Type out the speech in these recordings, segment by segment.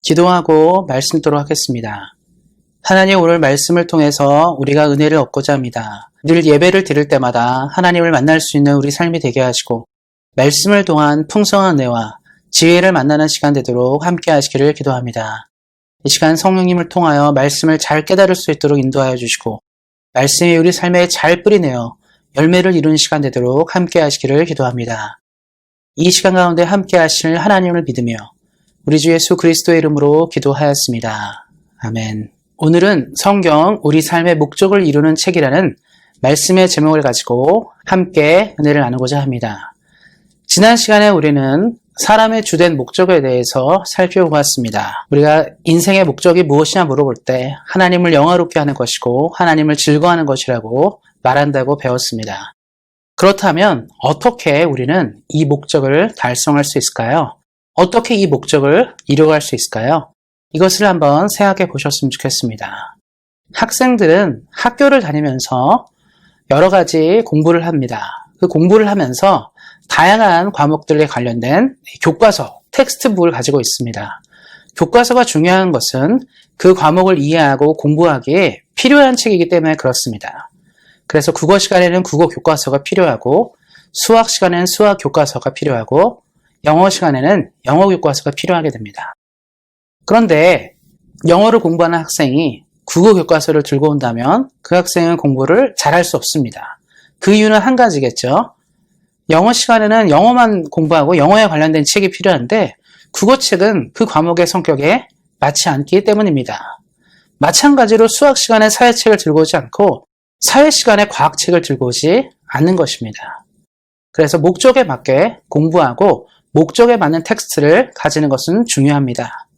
기도하고 말씀 듣도록 하겠습니다. 하나님, 오늘 말씀을 통해서 우리가 은혜를 얻고자 합니다. 늘 예배를 드릴 때마다 하나님을 만날 수 있는 우리 삶이 되게 하시고 말씀을 통한 풍성한 은혜와 지혜를 만나는 시간 되도록 함께 하시기를 기도합니다. 이 시간 성령님을 통하여 말씀을 잘 깨달을 수 있도록 인도하여 주시고 말씀이 우리 삶에 잘 뿌리내어 열매를 이루는 시간 되도록 함께 하시기를 기도합니다. 이 시간 가운데 함께 하실 하나님을 믿으며 우리 주 예수 그리스도의 이름으로 기도하였습니다. 아멘. 오늘은 성경 우리 삶의 목적을 이루는 책이라는 말씀의 제목을 가지고 함께 은혜를 나누고자 합니다. 지난 시간에 우리는 사람의 주된 목적에 대해서 살펴보았습니다. 우리가 인생의 목적이 무엇이냐 물어볼 때 하나님을 영화롭게 하는 것이고 하나님을 즐거워하는 것이라고 말한다고 배웠습니다. 그렇다면 어떻게 우리는 이 목적을 달성할 수 있을까요? 어떻게 이 목적을 이루어갈 수 있을까요? 이것을 한번 생각해 보셨으면 좋겠습니다. 학생들은 학교를 다니면서 여러 가지 공부를 합니다. 그 공부를 하면서 다양한 과목들에 관련된 교과서, 텍스트북을 가지고 있습니다. 교과서가 중요한 것은 그 과목을 이해하고 공부하기에 필요한 책이기 때문에 그렇습니다. 그래서 국어 시간에는 국어 교과서가 필요하고 수학 시간에는 수학 교과서가 필요하고 영어 시간에는 영어 교과서가 필요하게 됩니다. 그런데 영어를 공부하는 학생이 국어 교과서를 들고 온다면 그 학생은 공부를 잘할 수 없습니다. 그 이유는 한 가지겠죠. 영어 시간에는 영어만 공부하고 영어에 관련된 책이 필요한데 국어책은 그 과목의 성격에 맞지 않기 때문입니다. 마찬가지로 수학 시간에 사회책을 들고 오지 않고 사회 시간에 과학책을 들고 오지 않는 것입니다. 그래서 목적에 맞게 공부하고 목적에 맞는 텍스트를 가지는 것은 중요합니다.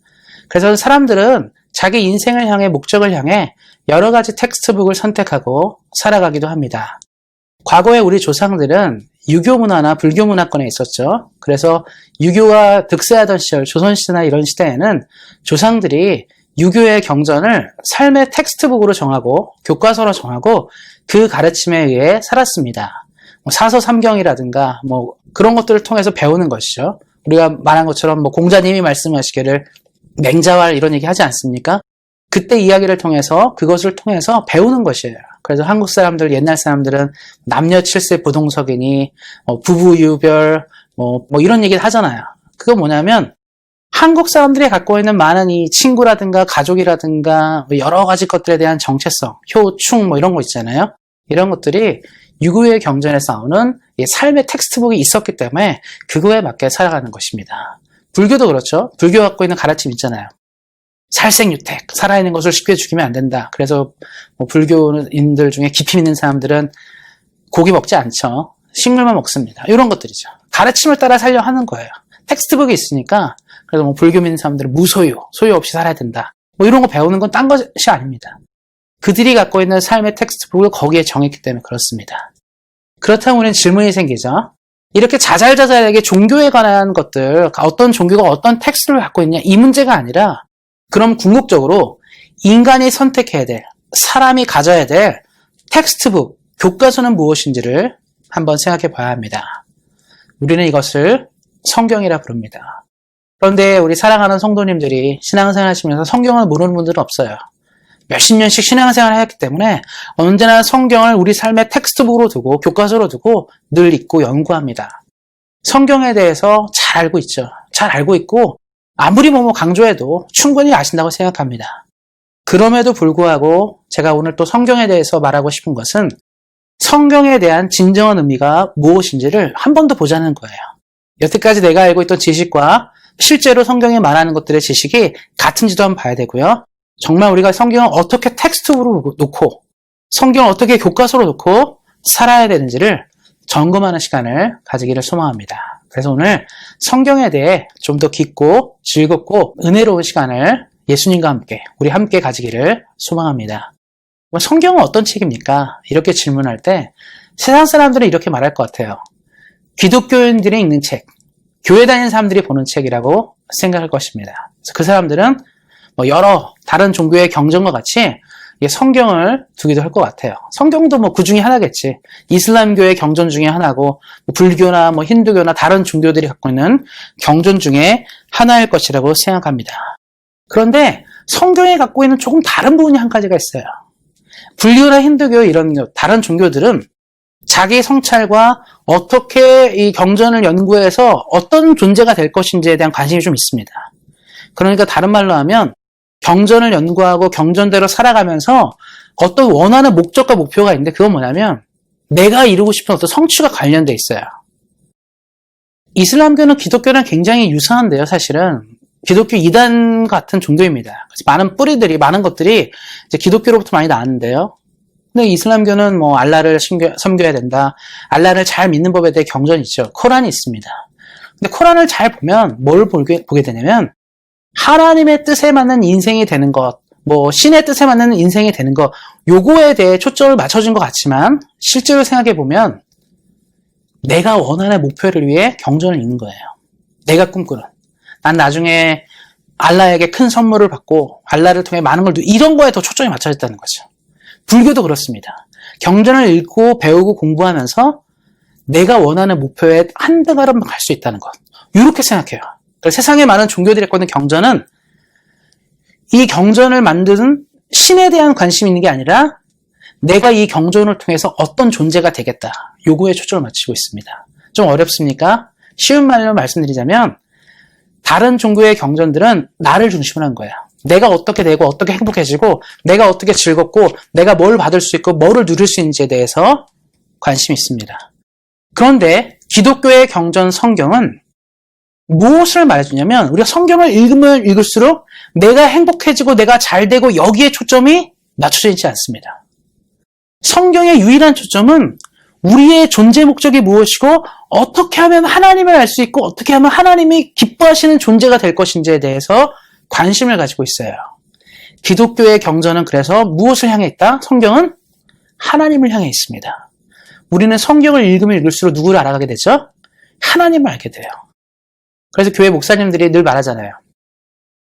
그래서 사람들은 자기 인생을 향해 목적을 향해 여러 가지 텍스트북을 선택하고 살아가기도 합니다. 과거에 우리 조상들은 유교 문화나 불교 문화권에 있었죠. 그래서 유교가 득세하던 시절, 조선시대나 이런 시대에는 조상들이 유교의 경전을 삶의 텍스트북으로 정하고 교과서로 정하고 그 가르침에 의해 살았습니다. 사서삼경이라든가 그런 것들을 통해서 배우는 것이죠. 우리가 말한 것처럼 공자님이 말씀하시기를 맹자왈 이런 얘기 하지 않습니까? 그때 이야기를 통해서 그것을 통해서 배우는 것이에요. 그래서 한국 사람들, 옛날 사람들은 남녀 칠세 부동석이니 부부 유별 이런 얘기를 하잖아요. 그거 뭐냐면 한국 사람들이 갖고 있는 많은 이 친구라든가 가족이라든가 여러 가지 것들에 대한 정체성, 효충 이런 거 있잖아요. 이런 것들이 유교의 경전에 싸우는 삶의 텍스트북이 있었기 때문에 그거에 맞게 살아가는 것입니다. 불교도 그렇죠. 불교 갖고 있는 가르침 있잖아요. 살생유택, 살아있는 것을 쉽게 죽이면 안 된다. 그래서 불교인들 중에 깊이 있는 사람들은 고기 먹지 않죠. 식물만 먹습니다. 이런 것들이죠. 가르침을 따라 살려 하는 거예요. 텍스트북이 있으니까 그래서 불교 믿는 사람들은 무소유, 소유 없이 살아야 된다. 이런 거 배우는 건 딴 것이 아닙니다. 그들이 갖고 있는 삶의 텍스트북을 거기에 정했기 때문에 그렇습니다. 그렇다면 우리는 질문이 생기죠. 이렇게 자잘자잘하게 종교에 관한 것들, 어떤 종교가 어떤 텍스트를 갖고 있냐, 이 문제가 아니라 그럼 궁극적으로 인간이 선택해야 될, 사람이 가져야 될 텍스트북, 교과서는 무엇인지를 한번 생각해 봐야 합니다. 우리는 이것을 성경이라 부릅니다. 그런데 우리 사랑하는 성도님들이 신앙생활 하시면서 성경을 모르는 분들은 없어요. 몇십 년씩 신앙생활을 했기 때문에 언제나 성경을 우리 삶의 텍스트북으로 두고 교과서로 두고 늘 읽고 연구합니다. 성경에 대해서 잘 알고 있죠. 잘 알고 있고 아무리 강조해도 충분히 아신다고 생각합니다. 그럼에도 불구하고 제가 오늘 또 성경에 대해서 말하고 싶은 것은 성경에 대한 진정한 의미가 무엇인지를 한 번 더 보자는 거예요. 여태까지 내가 알고 있던 지식과 실제로 성경이 말하는 것들의 지식이 같은지도 한번 봐야 되고요. 정말 우리가 성경을 어떻게 텍스트로 놓고 성경을 어떻게 교과서로 놓고 살아야 되는지를 점검하는 시간을 가지기를 소망합니다. 그래서 오늘 성경에 대해 좀 더 깊고 즐겁고 은혜로운 시간을 예수님과 함께 우리 함께 가지기를 소망합니다. 성경은 어떤 책입니까? 이렇게 질문할 때 세상 사람들은 이렇게 말할 것 같아요. 기독교인들이 읽는 책, 교회 다니는 사람들이 보는 책이라고 생각할 것입니다. 그래서 그 사람들은 여러 다른 종교의 경전과 같이 성경을 두기도 할 것 같아요. 성경도 그 중에 하나겠지. 이슬람교의 경전 중에 하나고 불교나 힌두교나 다른 종교들이 갖고 있는 경전 중에 하나일 것이라고 생각합니다. 그런데 성경이 갖고 있는 조금 다른 부분이 한 가지가 있어요. 불교나 힌두교 이런 다른 종교들은 자기 성찰과 어떻게 이 경전을 연구해서 어떤 존재가 될 것인지에 대한 관심이 좀 있습니다. 그러니까 다른 말로 하면 경전을 연구하고 경전대로 살아가면서 어떤 원하는 목적과 목표가 있는데 그건 뭐냐면 내가 이루고 싶은 어떤 성취가 관련돼 있어요. 이슬람교는 기독교랑 굉장히 유사한데요, 사실은. 기독교 이단 같은 종교입니다. 그래서 많은 뿌리들이, 많은 것들이 이제 기독교로부터 많이 나왔는데요. 근데 이슬람교는 뭐 알라를 섬겨야 된다. 알라를 잘 믿는 법에 대해 경전이 있죠. 코란이 있습니다. 근데 코란을 잘 보면 뭘 보게 되냐면 하나님의 뜻에 맞는 인생이 되는 것, 뭐 신의 뜻에 맞는 인생이 되는 것, 요거에 대해 초점을 맞춰준 것 같지만 실제로 생각해 보면 내가 원하는 목표를 위해 경전을 읽는 거예요. 내가 꿈꾸는. 난 나중에 알라에게 큰 선물을 받고 알라를 통해 많은 걸 이런 거에 더 초점이 맞춰졌다는 거죠. 불교도 그렇습니다. 경전을 읽고 배우고 공부하면서 내가 원하는 목표에 한 걸음 갈 수 있다는 것. 이렇게 생각해요. 세상에 많은 종교들이 갖고 있는 경전은 이 경전을 만드는 신에 대한 관심이 있는 게 아니라 내가 이 경전을 통해서 어떤 존재가 되겠다. 요거에 초점을 맞추고 있습니다. 좀 어렵습니까? 쉬운 말로 말씀드리자면 다른 종교의 경전들은 나를 중심으로 한 거예요. 내가 어떻게 되고 어떻게 행복해지고 내가 어떻게 즐겁고 내가 뭘 받을 수 있고 뭐를 누릴 수 있는지에 대해서 관심이 있습니다. 그런데 기독교의 경전 성경은 무엇을 말해주냐면 우리가 성경을 읽으면 읽을수록 내가 행복해지고 내가 잘되고 여기에 초점이 맞춰져 있지 않습니다. 성경의 유일한 초점은 우리의 존재 목적이 무엇이고 어떻게 하면 하나님을 알 수 있고 어떻게 하면 하나님이 기뻐하시는 존재가 될 것인지에 대해서 관심을 가지고 있어요. 기독교의 경전은 그래서 무엇을 향해 있다? 성경은 하나님을 향해 있습니다. 우리는 성경을 읽으면 읽을수록 누구를 알아가게 되죠? 하나님을 알게 돼요. 그래서 교회 목사님들이 늘 말하잖아요.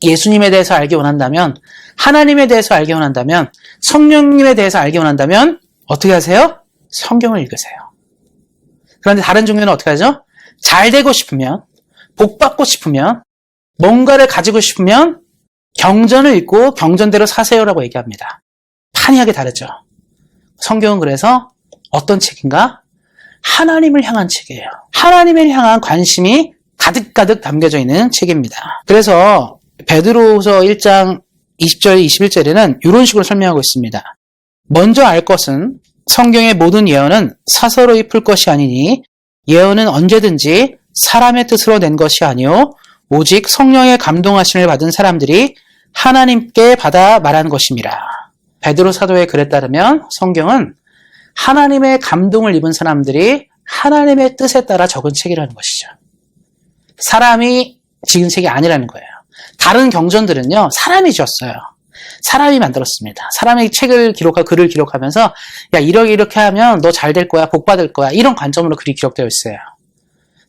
예수님에 대해서 알기 원한다면, 하나님에 대해서 알기 원한다면, 성령님에 대해서 알기 원한다면 어떻게 하세요? 성경을 읽으세요. 그런데 다른 종교는 어떻게 하죠? 잘 되고 싶으면, 복 받고 싶으면, 뭔가를 가지고 싶으면 경전을 읽고 경전대로 사세요라고 얘기합니다. 판이하게 다르죠. 성경은 그래서 어떤 책인가? 하나님을 향한 책이에요. 하나님을 향한 관심이 가득가득 담겨져 있는 책입니다. 그래서 베드로후서 1장 20절 21절에는 이런 식으로 설명하고 있습니다. 먼저 알 것은 성경의 모든 예언은 사서로이 풀 것이 아니니 예언은 언제든지 사람의 뜻으로 낸 것이 아니요 오직 성령의 감동하심을 받은 사람들이 하나님께 받아 말한 것입니다. 베드로 사도의 글에 따르면 성경은 하나님의 감동을 입은 사람들이 하나님의 뜻에 따라 적은 책이라는 것이죠. 사람이 지은 책이 아니라는 거예요. 다른 경전들은요, 사람이 지었어요. 사람이 만들었습니다. 사람이 책을 기록하고 글을 기록하면서 야 이렇게 하면 너 잘 될 거야, 복 받을 거야 이런 관점으로 글이 기록되어 있어요.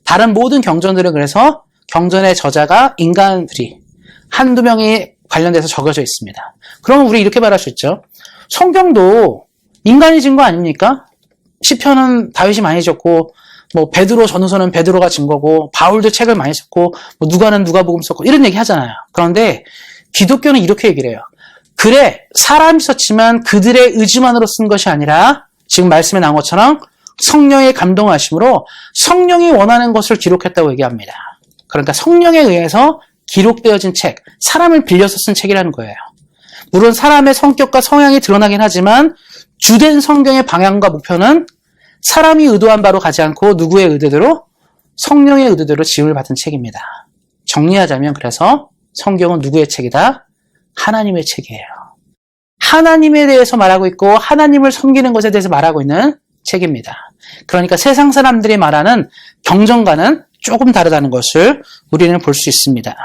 다른 모든 경전들은 그래서 경전의 저자가 인간들이 한두 명이 관련돼서 적어져 있습니다. 그러면 우리 이렇게 말할 수 있죠. 성경도 인간이 진 거 아닙니까? 시편은 다윗이 많이 적고 뭐 베드로 전후서는 베드로가 진 거고 바울도 책을 많이 썼고 뭐 누가는 누가복음 썼고 이런 얘기 하잖아요. 그런데 기독교는 이렇게 얘기를 해요. 그래 사람이 썼지만 그들의 의지만으로 쓴 것이 아니라 지금 말씀에 나온 것처럼 성령의 감동하심으로 성령이 원하는 것을 기록했다고 얘기합니다. 그러니까 성령에 의해서 기록되어진 책, 사람을 빌려서 쓴 책이라는 거예요. 물론 사람의 성격과 성향이 드러나긴 하지만 주된 성경의 방향과 목표는 사람이 의도한 바로 가지 않고 누구의 의도대로 성령의 의도대로 지음을 받은 책입니다. 정리하자면 그래서 성경은 누구의 책이다? 하나님의 책이에요. 하나님에 대해서 말하고 있고 하나님을 섬기는 것에 대해서 말하고 있는 책입니다. 그러니까 세상 사람들이 말하는 경전과는 조금 다르다는 것을 우리는 볼 수 있습니다.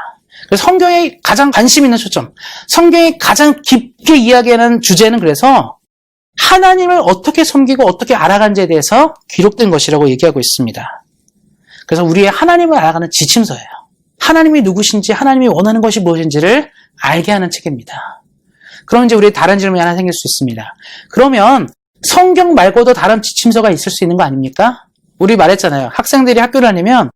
그래서 성경에 가장 관심 있는 초점, 성경이 가장 깊게 이야기하는 주제는 그래서 하나님을 어떻게 섬기고 어떻게 알아간지에 대해서 기록된 것이라고 얘기하고 있습니다. 그래서 우리의 하나님을 알아가는 지침서예요. 하나님이 누구신지, 하나님이 원하는 것이 무엇인지를 알게 하는 책입니다. 그럼 이제 우리 다른 질문이 하나 생길 수 있습니다. 그러면 성경 말고도 다른 지침서가 있을 수 있는 거 아닙니까? 우리 말했잖아요. 학생들이 학교 다니면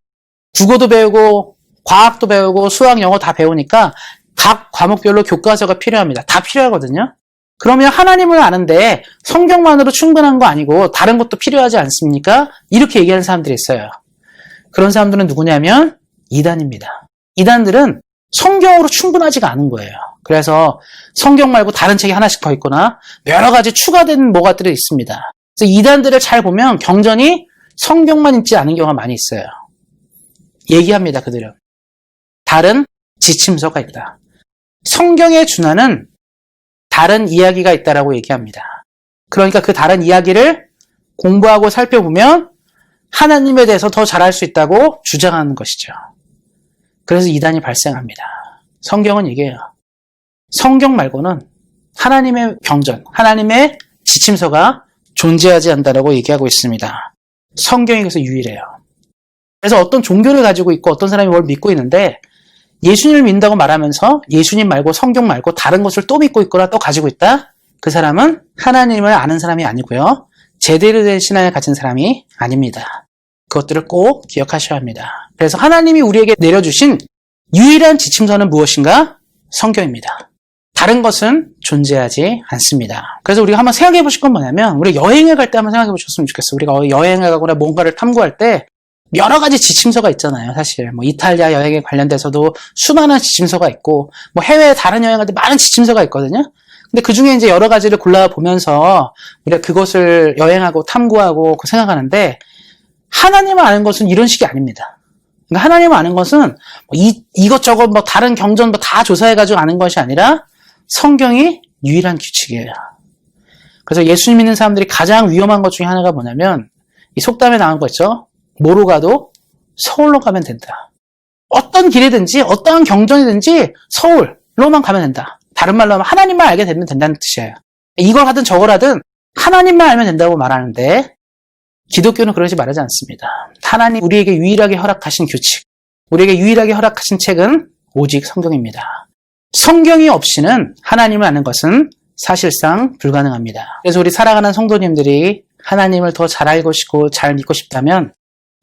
국어도 배우고 과학도 배우고 수학, 영어 다 배우니까 각 과목별로 교과서가 필요합니다. 다 필요하거든요. 그러면 하나님을 아는데 성경만으로 충분한 거 아니고 다른 것도 필요하지 않습니까? 이렇게 얘기하는 사람들이 있어요. 그런 사람들은 누구냐면 이단입니다. 이단들은 성경으로 충분하지가 않은 거예요. 그래서 성경 말고 다른 책이 하나씩 더 있거나 여러 가지 추가된 뭐가들이 있습니다. 그래서 이단들을 잘 보면 경전이 성경만 있지 않은 경우가 많이 있어요. 얘기합니다. 그들은. 다른 지침서가 있다. 성경에 준하는 다른 이야기가 있다라고 얘기합니다. 그러니까 그 다른 이야기를 공부하고 살펴보면 하나님에 대해서 더 잘할 수 있다고 주장하는 것이죠. 그래서 이단이 발생합니다. 성경은 얘기해요. 성경 말고는 하나님의 경전, 하나님의 지침서가 존재하지 않는다라고 얘기하고 있습니다. 성경이 그래서 유일해요. 그래서 어떤 종교를 가지고 있고 어떤 사람이 뭘 믿고 있는데 예수님을 믿는다고 말하면서 예수님 말고 성경 말고 다른 것을 또 믿고 있거나 또 가지고 있다? 그 사람은 하나님을 아는 사람이 아니고요. 제대로 된 신앙을 가진 사람이 아닙니다. 그것들을 꼭 기억하셔야 합니다. 그래서 하나님이 우리에게 내려주신 유일한 지침서는 무엇인가? 성경입니다. 다른 것은 존재하지 않습니다. 그래서 우리가 한번 생각해 보실 건 뭐냐면 우리 여행을 갈 때 한번 생각해 보셨으면 좋겠어요. 우리가 여행을 가거나 뭔가를 탐구할 때 여러 가지 지침서가 있잖아요. 사실 뭐 이탈리아 여행에 관련돼서도 수많은 지침서가 있고 뭐 해외 다른 여행 갈 때 많은 지침서가 있거든요. 근데 그 중에 이제 여러 가지를 골라보면서 우리가 그것을 여행하고 탐구하고 생각하는데 하나님을 아는 것은 이런 식이 아닙니다. 그러니까 하나님을 아는 것은 이것저것 뭐 다른 경전 뭐 다 조사해가지고 아는 것이 아니라 성경이 유일한 규칙이에요. 그래서 예수님 믿는 사람들이 가장 위험한 것 중에 하나가 뭐냐면 이 속담에 나온 거 있죠. 뭐로 가도 서울로 가면 된다. 어떤 길이든지 어떠한 경전이든지 서울로만 가면 된다. 다른 말로 하면 하나님만 알게 되면 된다는 뜻이에요. 이걸 하든 저걸 하든 하나님만 알면 된다고 말하는데 기독교는 그러지 말하지 않습니다. 하나님 우리에게 유일하게 허락하신 규칙, 우리에게 유일하게 허락하신 책은 오직 성경입니다. 성경이 없이는 하나님을 아는 것은 사실상 불가능합니다. 그래서 우리 살아가는 성도님들이 하나님을 더 잘 알고 싶고 잘 믿고 싶다면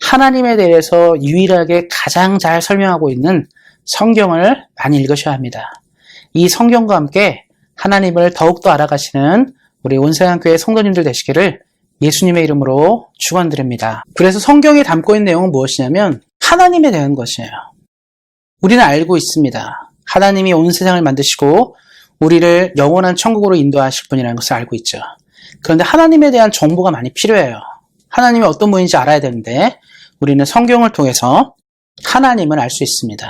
하나님에 대해서 유일하게 가장 잘 설명하고 있는 성경을 많이 읽으셔야 합니다. 이 성경과 함께 하나님을 더욱더 알아가시는 우리 온세상교회 성도님들 되시기를 예수님의 이름으로 축원드립니다. 그래서 성경에 담고 있는 내용은 무엇이냐면 하나님에 대한 것이에요. 우리는 알고 있습니다. 하나님이 온 세상을 만드시고 우리를 영원한 천국으로 인도하실 분이라는 것을 알고 있죠. 그런데 하나님에 대한 정보가 많이 필요해요. 하나님이 어떤 분인지 알아야 되는데 우리는 성경을 통해서 하나님을 알 수 있습니다.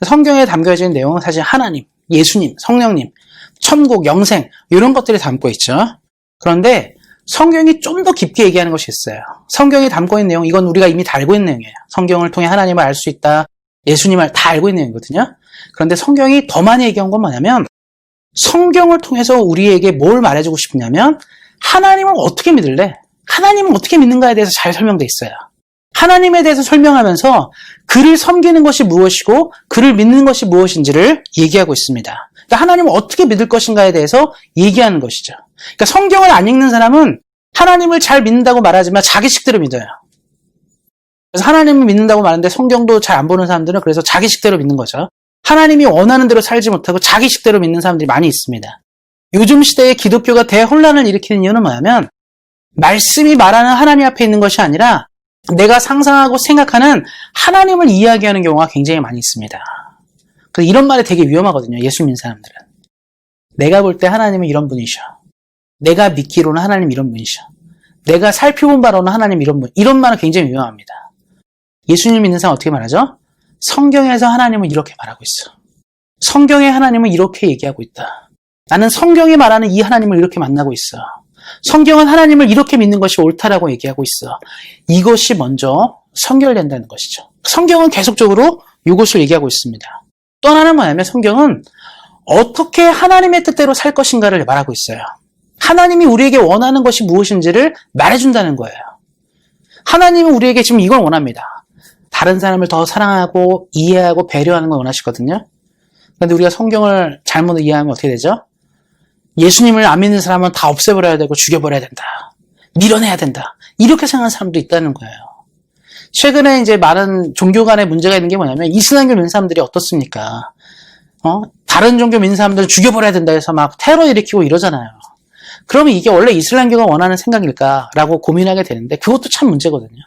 성경에 담겨진 내용은 사실 하나님, 예수님, 성령님, 천국, 영생 이런 것들이 담고 있죠. 그런데 성경이 좀 더 깊게 얘기하는 것이 있어요. 성경이 담고 있는 내용, 이건 우리가 이미 다 알고 있는 내용이에요. 성경을 통해 하나님을 알 수 있다, 예수님을 다 알고 있는 내용이거든요. 그런데 성경이 더 많이 얘기한 건 뭐냐면 성경을 통해서 우리에게 뭘 말해주고 싶냐면 하나님을 어떻게 믿을래? 하나님은 어떻게 믿는가에 대해서 잘 설명되어 있어요. 하나님에 대해서 설명하면서 그를 섬기는 것이 무엇이고 그를 믿는 것이 무엇인지를 얘기하고 있습니다. 그러니까 하나님을 어떻게 믿을 것인가에 대해서 얘기하는 것이죠. 그러니까 성경을 안 읽는 사람은 하나님을 잘 믿는다고 말하지만 자기식대로 믿어요. 그래서 하나님을 믿는다고 말하는데 성경도 잘 안 보는 사람들은 그래서 자기식대로 믿는 거죠. 하나님이 원하는 대로 살지 못하고 자기식대로 믿는 사람들이 많이 있습니다. 요즘 시대에 기독교가 대혼란을 일으키는 이유는 뭐냐면 말씀이 말하는 하나님 앞에 있는 것이 아니라 내가 상상하고 생각하는 하나님을 이야기하는 경우가 굉장히 많이 있습니다. 그래서 이런 말이 되게 위험하거든요. 예수 믿는 사람들은. 내가 볼 때 하나님은 이런 분이셔. 내가 믿기로는 하나님 이런 분이셔. 내가 살펴본 바로는 하나님 이런 분. 이런 말은 굉장히 위험합니다. 예수님 믿는 사람 어떻게 말하죠? 성경에서 하나님은 이렇게 말하고 있어. 성경의 하나님은 이렇게 얘기하고 있다. 나는 성경이 말하는 이 하나님을 이렇게 만나고 있어. 성경은 하나님을 이렇게 믿는 것이 옳다라고 얘기하고 있어. 이것이 먼저 선결된다는 것이죠. 성경은 계속적으로 이것을 얘기하고 있습니다. 또 하나는 뭐냐면 성경은 어떻게 하나님의 뜻대로 살 것인가를 말하고 있어요. 하나님이 우리에게 원하는 것이 무엇인지를 말해준다는 거예요. 하나님은 우리에게 지금 이걸 원합니다. 다른 사람을 더 사랑하고 이해하고 배려하는 걸 원하시거든요. 그런데 우리가 성경을 잘못 이해하면 어떻게 되죠? 예수님을 안 믿는 사람은 다 없애버려야 되고 죽여버려야 된다. 밀어내야 된다. 이렇게 생각하는 사람도 있다는 거예요. 최근에 이제 많은 종교 간에 문제가 있는 게 뭐냐면 이슬람교 믿는 사람들이 어떻습니까? 다른 종교 믿는 사람들은 죽여버려야 된다 해서 막 테러 일으키고 이러잖아요. 그러면 이게 원래 이슬람교가 원하는 생각일까라고 고민하게 되는데 그것도 참 문제거든요.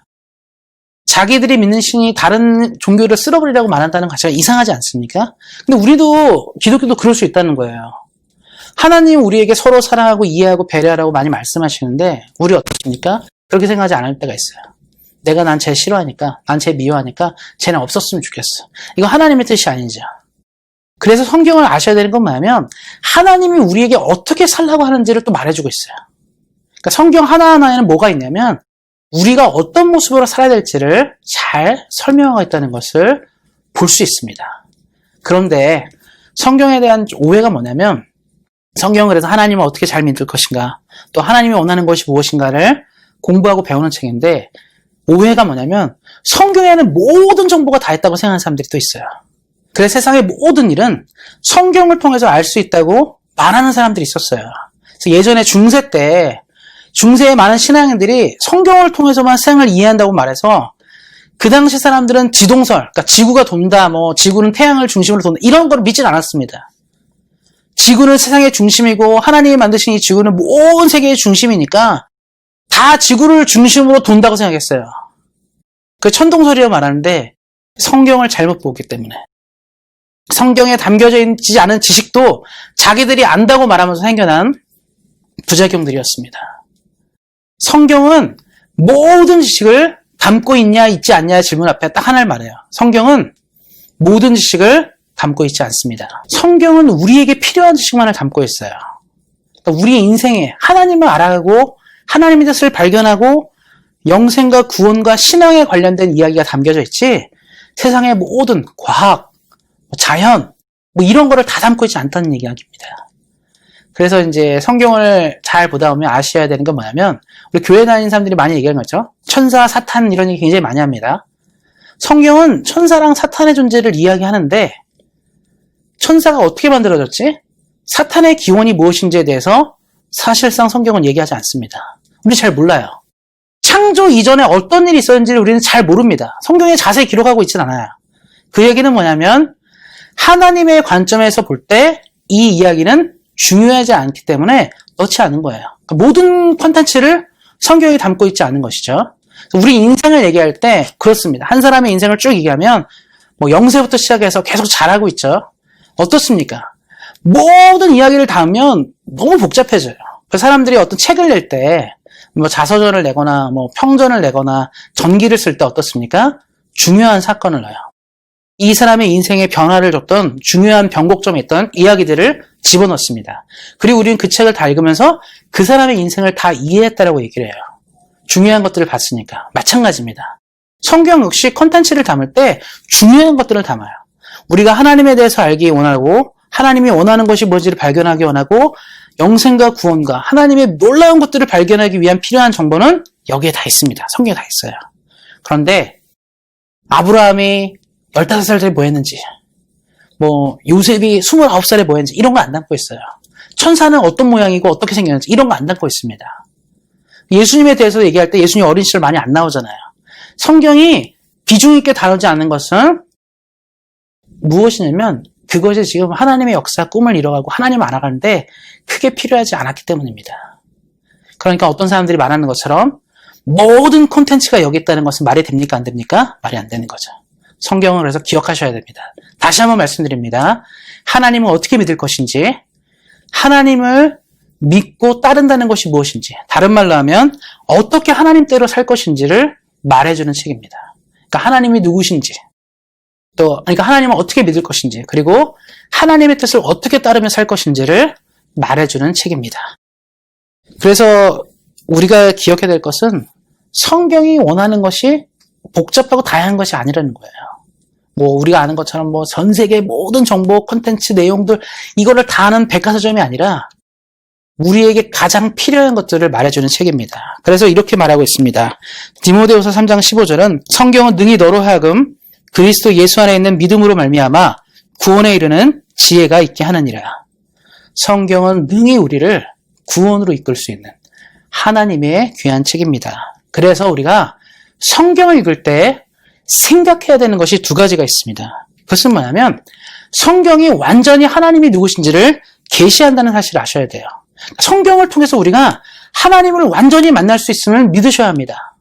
자기들이 믿는 신이 다른 종교를 쓸어버리라고 말한다는 가치가 이상하지 않습니까? 근데 우리도 기독교도 그럴 수 있다는 거예요. 하나님 우리에게 서로 사랑하고 이해하고 배려하라고 많이 말씀하시는데 우리 어떻습니까? 그렇게 생각하지 않을 때가 있어요. 내가 난 쟤 싫어하니까, 난 쟤 미워하니까 쟤는 없었으면 좋겠어. 이거 하나님의 뜻이 아니죠. 그래서 성경을 아셔야 되는 건 뭐냐면 하나님이 우리에게 어떻게 살라고 하는지를 또 말해주고 있어요. 그러니까 성경 하나하나에는 뭐가 있냐면 우리가 어떤 모습으로 살아야 될지를 잘 설명하고 있다는 것을 볼 수 있습니다. 그런데 성경에 대한 오해가 뭐냐면 성경은 그래서 하나님을 어떻게 잘 믿을 것인가 또 하나님이 원하는 것이 무엇인가를 공부하고 배우는 책인데 오해가 뭐냐면 성경에는 모든 정보가 다 있다고 생각하는 사람들이 또 있어요. 그래서 세상의 모든 일은 성경을 통해서 알 수 있다고 말하는 사람들이 있었어요. 그래서 예전에 중세 때 중세의 많은 신앙인들이 성경을 통해서만 세상을 이해한다고 말해서 그 당시 사람들은 지동설, 그러니까 지구가 돈다, 지구는 태양을 중심으로 돈다 이런 걸 믿진 않았습니다. 지구는 세상의 중심이고 하나님이 만드신 이 지구는 온 세계의 중심이니까 다 지구를 중심으로 돈다고 생각했어요. 그 천동설이라고 말하는데 성경을 잘못 보기 때문에 성경에 담겨져 있지 않은 지식도 자기들이 안다고 말하면서 생겨난 부작용들이었습니다. 성경은 모든 지식을 담고 있냐 있지 않냐의 질문 앞에 딱 하나를 말해요. 성경은 모든 지식을 담고 있지 않습니다. 성경은 우리에게 필요한 지식만을 담고 있어요. 그러니까 우리의 인생에 하나님을 알아가고 하나님의 뜻을 발견하고 영생과 구원과 신앙에 관련된 이야기가 담겨져 있지 세상의 모든 과학, 자연 이런 거를 다 담고 있지 않다는 이야기입니다. 그래서 이제 성경을 잘 보다 보면 아셔야 되는 건 뭐냐면 우리 교회 다니는 사람들이 많이 얘기하는 거죠. 천사, 사탄 이런 얘기 굉장히 많이 합니다. 성경은 천사랑 사탄의 존재를 이야기하는데 천사가 어떻게 만들어졌지? 사탄의 기원이 무엇인지에 대해서 사실상 성경은 얘기하지 않습니다. 우리 잘 몰라요. 창조 이전에 어떤 일이 있었는지를 우리는 잘 모릅니다. 성경에 자세히 기록하고 있진 않아요. 그 얘기는 뭐냐면 하나님의 관점에서 볼 때 이 이야기는 중요하지 않기 때문에 넣지 않은 거예요. 그러니까 모든 콘텐츠를 성경이 담고 있지 않은 것이죠. 우리 인생을 얘기할 때 그렇습니다. 한 사람의 인생을 쭉 얘기하면 0세부터 시작해서 계속 잘하고 있죠. 어떻습니까? 모든 이야기를 담으면 너무 복잡해져요. 그 사람들이 어떤 책을 낼 때 자서전을 내거나 평전을 내거나 전기를 쓸 때 어떻습니까? 중요한 사건을 넣어요. 이 사람의 인생에 변화를 줬던 중요한 변곡점에 있던 이야기들을 집어넣습니다. 그리고 우리는 그 책을 다 읽으면서 그 사람의 인생을 다 이해했다라고 얘기를 해요. 중요한 것들을 봤으니까. 마찬가지입니다. 성경 역시 콘텐츠를 담을 때 중요한 것들을 담아요. 우리가 하나님에 대해서 알기 원하고 하나님이 원하는 것이 뭔지를 발견하기 원하고 영생과 구원과 하나님의 놀라운 것들을 발견하기 위한 필요한 정보는 여기에 다 있습니다. 성경에 다 있어요. 그런데 아브라함이 15살 때 뭐 했는지 요셉이 29살에 뭐 했는지 이런 거 안 담고 있어요. 천사는 어떤 모양이고 어떻게 생겼는지 이런 거 안 담고 있습니다. 예수님에 대해서 얘기할 때 예수님 어린 시절 많이 안 나오잖아요. 성경이 비중 있게 다루지 않는 것은 무엇이냐면 그것이 지금 하나님의 역사 꿈을 이뤄가고 하나님을 알아가는데 크게 필요하지 않았기 때문입니다. 그러니까 어떤 사람들이 말하는 것처럼 모든 콘텐츠가 여기 있다는 것은 말이 됩니까 안 됩니까? 말이 안 되는 거죠. 성경은 그래서 기억하셔야 됩니다. 다시 한번 말씀드립니다. 하나님을 어떻게 믿을 것인지 하나님을 믿고 따른다는 것이 무엇인지 다른 말로 하면 어떻게 하나님대로 살 것인지를 말해주는 책입니다. 그러니까 하나님이 누구신지 그러니까 하나님을 어떻게 믿을 것인지 그리고 하나님의 뜻을 어떻게 따르며 살 것인지를 말해주는 책입니다. 그래서 우리가 기억해야 될 것은 성경이 원하는 것이 복잡하고 다양한 것이 아니라는 거예요. 우리가 아는 것처럼 전 세계 모든 정보, 콘텐츠, 내용들 이거를 다 아는 백과사전이 아니라 우리에게 가장 필요한 것들을 말해주는 책입니다. 그래서 이렇게 말하고 있습니다. 디모데후서 3장 15절은 성경은 능히 너로 하여금 그리스도 예수 안에 있는 믿음으로 말미암아 구원에 이르는 지혜가 있게 하느니라. 성경은 능히 우리를 구원으로 이끌 수 있는 하나님의 귀한 책입니다. 그래서 우리가 성경을 읽을 때 생각해야 되는 것이 두 가지가 있습니다. 그것은 뭐냐면 성경이 완전히 하나님이 누구신지를 계시한다는 사실을 아셔야 돼요. 성경을 통해서 우리가 하나님을 완전히 만날 수 있음을 믿으셔야 합니다.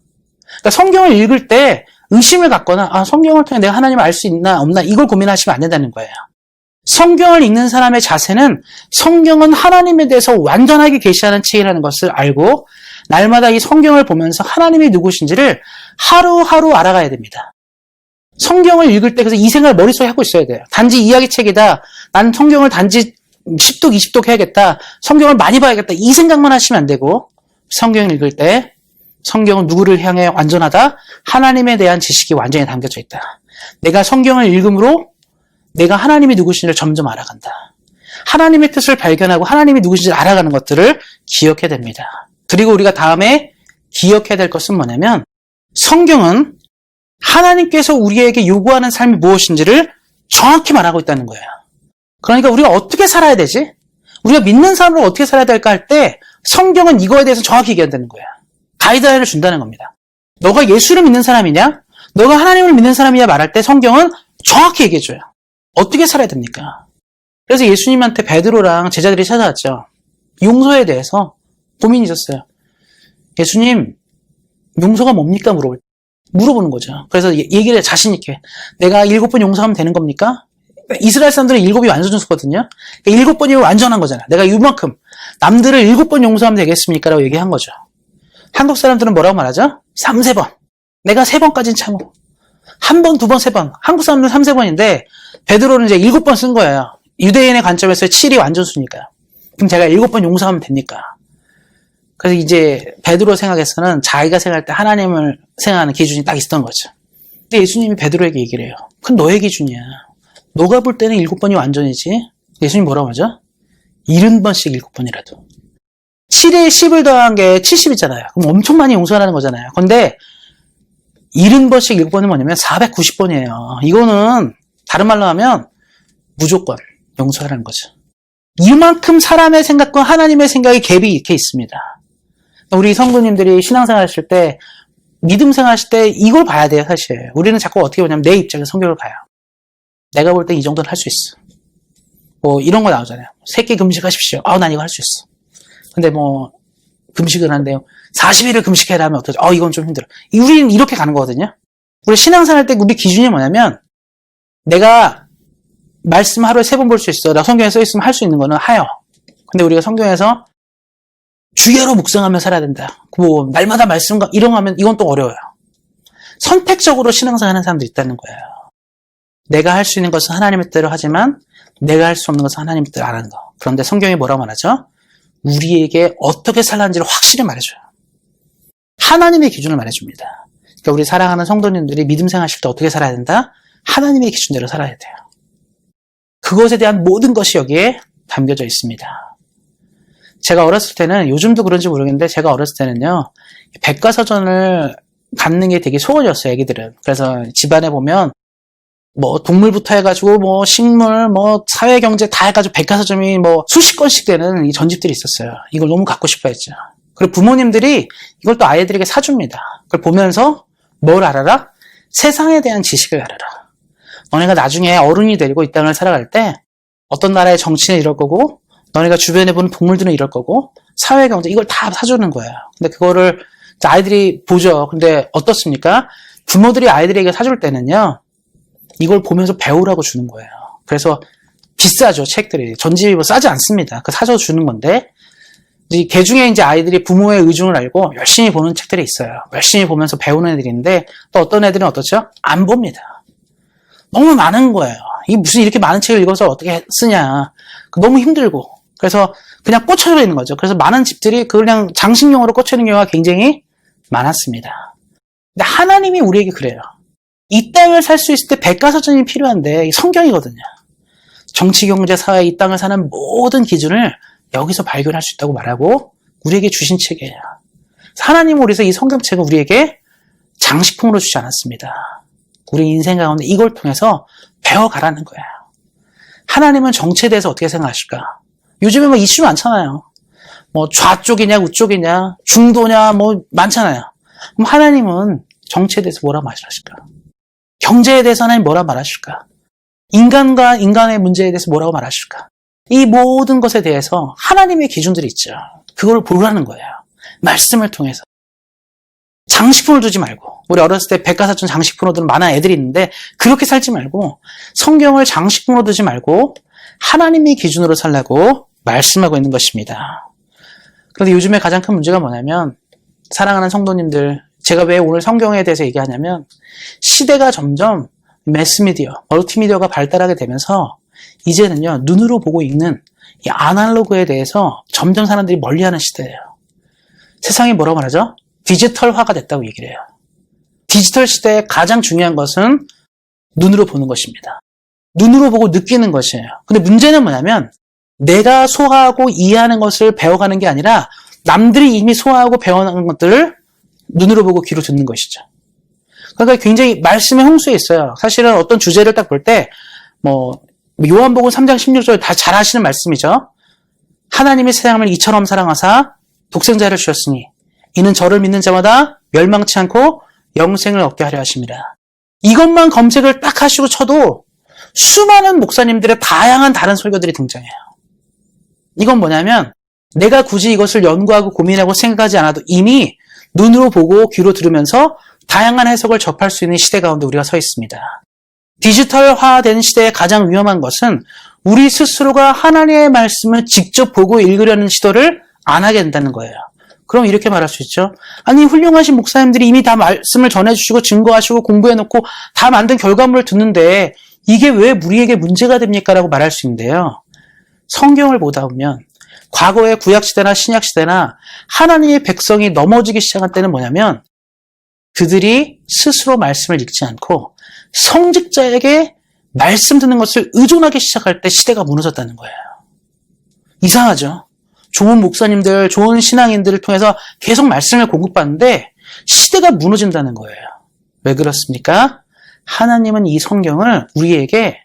그러니까 성경을 읽을 때 의심을 갖거나 성경을 통해 내가 하나님을 알 수 있나 없나 이걸 고민하시면 안 된다는 거예요. 성경을 읽는 사람의 자세는 성경은 하나님에 대해서 완전하게 계시하는 책이라는 것을 알고 날마다 이 성경을 보면서 하나님이 누구신지를 하루하루 알아가야 됩니다. 성경을 읽을 때 그래서 이 생각을 머릿속에 하고 있어야 돼요. 단지 이야기책이다. 난 성경을 단지 10독, 20독 해야겠다. 성경을 많이 봐야겠다. 이 생각만 하시면 안 되고 성경을 읽을 때 성경은 누구를 향해 완전하다? 하나님에 대한 지식이 완전히 담겨져 있다. 내가 성경을 읽음으로 내가 하나님이 누구신지를 점점 알아간다. 하나님의 뜻을 발견하고 하나님이 누구신지를 알아가는 것들을 기억해야 됩니다. 그리고 우리가 다음에 기억해야 될 것은 뭐냐면 성경은 하나님께서 우리에게 요구하는 삶이 무엇인지를 정확히 말하고 있다는 거예요. 그러니까 우리가 어떻게 살아야 되지? 우리가 믿는 삶으로 어떻게 살아야 될까 할 때 성경은 이거에 대해서 정확히 얘기한다는 거예요. 가이드라인을 준다는 겁니다. 너가 예수를 믿는 사람이냐? 너가 하나님을 믿는 사람이냐 말할 때 성경은 정확히 얘기해줘요. 어떻게 살아야 됩니까? 그래서 예수님한테 베드로랑 제자들이 찾아왔죠. 용서에 대해서 고민이 있었어요. 예수님, 용서가 뭡니까? 물어보는 거죠. 그래서 얘기를 자신 있게 내가 7번 용서하면 되는 겁니까? 이스라엘 사람들은 7이 완전수거든요. 7번이면 완전한 거잖아. 내가 이만큼 남들을 7번 용서하면 되겠습니까? 라고 얘기한 거죠. 한국 사람들은 뭐라고 말하죠? 3, 3번. 내가 3번까지는 참어. 1번, 2번, 3번. 한국 사람들은 3, 3번인데 베드로는 이제 7번 쓴 거예요. 유대인의 관점에서 7이 완전수니까. 그럼 제가 7번 용서하면 됩니까? 그래서 이제 베드로 생각에서는 자기가 생각할 때 하나님을 생각하는 기준이 딱 있었던 거죠. 근데 예수님이 베드로에게 얘기를 해요. 그건 너의 기준이야. 너가 볼 때는 7번이 완전이지. 예수님 뭐라고 하죠? 70번씩 7번이라도. 7에 10을 더한 게 70이잖아요. 그럼 엄청 많이 용서하는 거잖아요. 근데 70번씩 7번은 뭐냐면 490번이에요. 이거는 다른 말로 하면 무조건 용서하라는 거죠. 이만큼 사람의 생각과 하나님의 생각이 갭이 이렇게 있습니다. 우리 성도님들이 신앙생활 하실 때, 믿음 생활 하실 때 이걸 봐야 돼요, 사실. 우리는 자꾸 어떻게 보냐면 내 입장에서 성경을 봐요. 내가 볼 때 이 정도는 할 수 있어. 뭐 이런 거 나오잖아요. 3끼 금식하십시오. 난 이거 할 수 있어. 근데 뭐 금식을 하는데요. 40일을 금식해라 하면 어떠죠? 이건 좀 힘들어. 우리는 이렇게 가는 거거든요. 우리 신앙생활 때 우리 기준이 뭐냐면 내가 말씀 하루에 3번 볼 수 있어. 나 성경에 써 있으면 할 수 있는 거는 하여. 근데 우리가 성경에서 주야로 묵상하며 살아야 된다. 뭐 날마다 말씀과 이런 거 하면 이건 또 어려워요. 선택적으로 신앙생활 하는 사람도 있다는 거예요. 내가 할 수 있는 것은 하나님의 뜻대로 하지만 내가 할 수 없는 것은 하나님의 뜻대로 안 하는 거. 그런데 성경이 뭐라고 말하죠? 우리에게 어떻게 살라는지를 확실히 말해줘요. 하나님의 기준을 말해줍니다. 그러니까 우리 사랑하는 성도님들이 믿음 생활하실 때 어떻게 살아야 된다? 하나님의 기준대로 살아야 돼요. 그것에 대한 모든 것이 여기에 담겨져 있습니다. 제가 어렸을 때는, 요즘도 그런지 모르겠는데 제가 어렸을 때는요, 백과사전을 갖는 게 되게 소원이었어요, 애기들은. 그래서 집안에 보면 뭐 동물부터 해가지고 뭐 식물, 뭐 사회경제 다 해가지고 백과사전이 뭐 수십 권씩 되는 이 전집들이 있었어요. 이걸 너무 갖고 싶어 했죠. 그리고 부모님들이 이걸 또 아이들에게 사줍니다. 그걸 보면서 뭘 알아라? 세상에 대한 지식을 알아라. 너네가 나중에 어른이 되고 이 땅을 살아갈 때 어떤 나라의 정치는 이럴 거고 너네가 주변에 보는 동물들은 이럴 거고 사회경제 이걸 다 사주는 거예요. 근데 그거를 아이들이 보죠. 근데 어떻습니까? 부모들이 아이들에게 사줄 때는요. 이걸 보면서 배우라고 주는 거예요. 그래서 비싸죠, 책들이. 전집이 뭐 싸지 않습니다. 그 사서 주는 건데, 개 중에 이제 아이들이 부모의 의중을 알고 열심히 보는 책들이 있어요. 열심히 보면서 배우는 애들인데, 또 어떤 애들은 어떻죠? 안 봅니다. 너무 많은 거예요. 이 무슨 이렇게 많은 책을 읽어서 어떻게 쓰냐. 너무 힘들고. 그래서 그냥 꽂혀져 있는 거죠. 그래서 많은 집들이 그냥 장식용으로 꽂혀 있는 경우가 굉장히 많았습니다. 근데 하나님이 우리에게 그래요. 이 땅을 살 수 있을 때 백과사전이 필요한데 성경이거든요. 정치, 경제, 사회 이 땅을 사는 모든 기준을 여기서 발견할 수 있다고 말하고 우리에게 주신 책이에요. 하나님은 그래서 이 성경책을 우리에게 장식품으로 주지 않았습니다. 우리 인생 가운데 이걸 통해서 배워가라는 거예요. 하나님은 정치에 대해서 어떻게 생각하실까? 요즘에 뭐 이슈 많잖아요. 뭐 좌쪽이냐 우쪽이냐 중도냐 뭐 많잖아요. 그럼 하나님은 정치에 대해서 뭐라 말하실까? 경제에 대해서 하나님 뭐라 말하실까? 인간과 인간의 문제에 대해서 뭐라고 말하실까? 이 모든 것에 대해서 하나님의 기준들이 있죠. 그걸 보라는 거예요. 말씀을 통해서. 장식품을 두지 말고, 우리 어렸을 때 백과사전 장식품으로 두는 많은 애들이 있는데 그렇게 살지 말고 성경을 장식품으로 두지 말고 하나님의 기준으로 살라고 말씀하고 있는 것입니다. 그런데 요즘에 가장 큰 문제가 뭐냐면, 사랑하는 성도님들, 제가 왜 오늘 성경에 대해서 얘기하냐면, 시대가 점점 매스미디어, 멀티미디어가 발달하게 되면서 이제는요, 눈으로 보고 읽는 이 아날로그에 대해서 점점 사람들이 멀리하는 시대예요. 세상이 뭐라고 말하죠? 디지털화가 됐다고 얘기를 해요. 디지털 시대에 가장 중요한 것은 눈으로 보는 것입니다. 눈으로 보고 느끼는 것이에요. 근데 문제는 뭐냐면, 내가 소화하고 이해하는 것을 배워가는 게 아니라 남들이 이미 소화하고 배워가는 것들을 눈으로 보고 귀로 듣는 것이죠. 그러니까 굉장히 말씀의 홍수에 있어요. 사실은 어떤 주제를 딱 볼 때 요한복음 3장 16절 다 잘 아시는 말씀이죠. 하나님이 세상을 이처럼 사랑하사 독생자를 주셨으니 이는 저를 믿는 자마다 멸망치 않고 영생을 얻게 하려 하심이라. 이것만 검색을 딱 하시고 쳐도 수많은 목사님들의 다양한 다른 설교들이 등장해요. 이건 뭐냐면, 내가 굳이 이것을 연구하고 고민하고 생각하지 않아도 이미 눈으로 보고 귀로 들으면서 다양한 해석을 접할 수 있는 시대 가운데 우리가 서 있습니다. 디지털화된 시대의 가장 위험한 것은 우리 스스로가 하나님의 말씀을 직접 보고 읽으려는 시도를 안 하게 된다는 거예요. 그럼 이렇게 말할 수 있죠. 아니, 훌륭하신 목사님들이 이미 다 말씀을 전해주시고 증거하시고 공부해놓고 다 만든 결과물을 듣는데 이게 왜 우리에게 문제가 됩니까? 라고 말할 수 있는데요. 성경을 보다 보면 과거의 구약시대나 신약시대나 하나님의 백성이 넘어지기 시작한 때는 뭐냐면, 그들이 스스로 말씀을 읽지 않고 성직자에게 말씀 듣는 것을 의존하기 시작할 때 시대가 무너졌다는 거예요. 이상하죠? 좋은 목사님들, 좋은 신앙인들을 통해서 계속 말씀을 공급받는데 시대가 무너진다는 거예요. 왜 그렇습니까? 하나님은 이 성경을 우리에게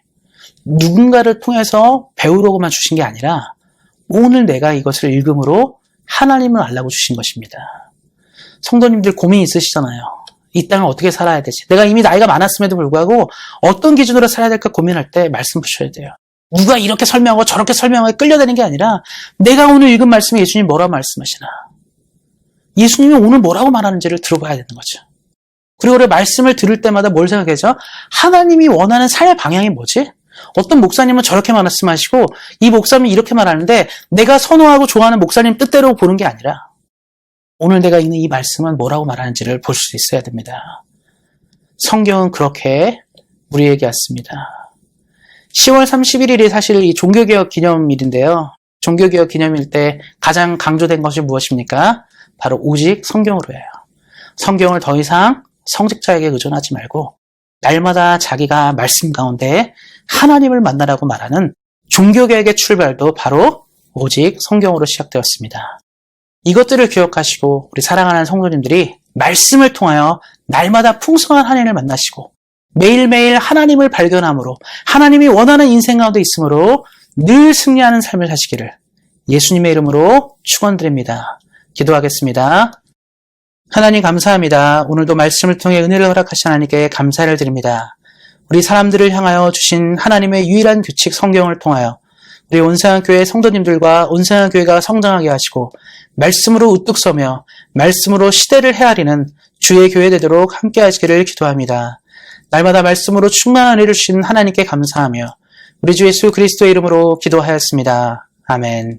누군가를 통해서 배우려고만 주신 게 아니라 오늘 내가 이것을 읽음으로 하나님을 알라고 주신 것입니다. 성도님들 고민 있으시잖아요. 이 땅을 어떻게 살아야 되지? 내가 이미 나이가 많았음에도 불구하고 어떤 기준으로 살아야 될까 고민할 때 말씀 보셔야 돼요. 누가 이렇게 설명하고 저렇게 설명하고 끌려다니는 게 아니라 내가 오늘 읽은 말씀에 예수님이 뭐라고 말씀하시나, 예수님이 오늘 뭐라고 말하는지를 들어봐야 되는 거죠. 그리고 우리 말씀을 들을 때마다 뭘 생각하죠? 하나님이 원하는 삶의 방향이 뭐지? 어떤 목사님은 저렇게 말씀하시고 이 목사님이 이렇게 말하는데 내가 선호하고 좋아하는 목사님 뜻대로 보는 게 아니라 오늘 내가 읽는 이 말씀은 뭐라고 말하는지를 볼 수 있어야 됩니다. 성경은 그렇게 우리에게 왔습니다. 10월 31일이 사실 이 종교개혁 기념일인데요. 종교개혁 기념일 때 가장 강조된 것이 무엇입니까? 바로 오직 성경으로 해요. 성경을 더 이상 성직자에게 의존하지 말고 날마다 자기가 말씀 가운데 하나님을 만나라고 말하는 종교개혁의 출발도 바로 오직 성경으로 시작되었습니다. 이것들을 기억하시고 우리 사랑하는 성도님들이 말씀을 통하여 날마다 풍성한 하나님을 만나시고 매일매일 하나님을 발견함으로 하나님이 원하는 인생 가운데 있으므로 늘 승리하는 삶을 사시기를 예수님의 이름으로 축원드립니다. 기도하겠습니다. 하나님 감사합니다. 오늘도 말씀을 통해 은혜를 허락하신 하나님께 감사를 드립니다. 우리 사람들을 향하여 주신 하나님의 유일한 규칙 성경을 통하여 우리 온상교회 성도님들과 온상교회가 성장하게 하시고 말씀으로 우뚝 서며 말씀으로 시대를 헤아리는 주의 교회 되도록 함께 하시기를 기도합니다. 날마다 말씀으로 충만한 은혜를 주신 하나님께 감사하며 우리 주 예수 그리스도의 이름으로 기도하였습니다. 아멘.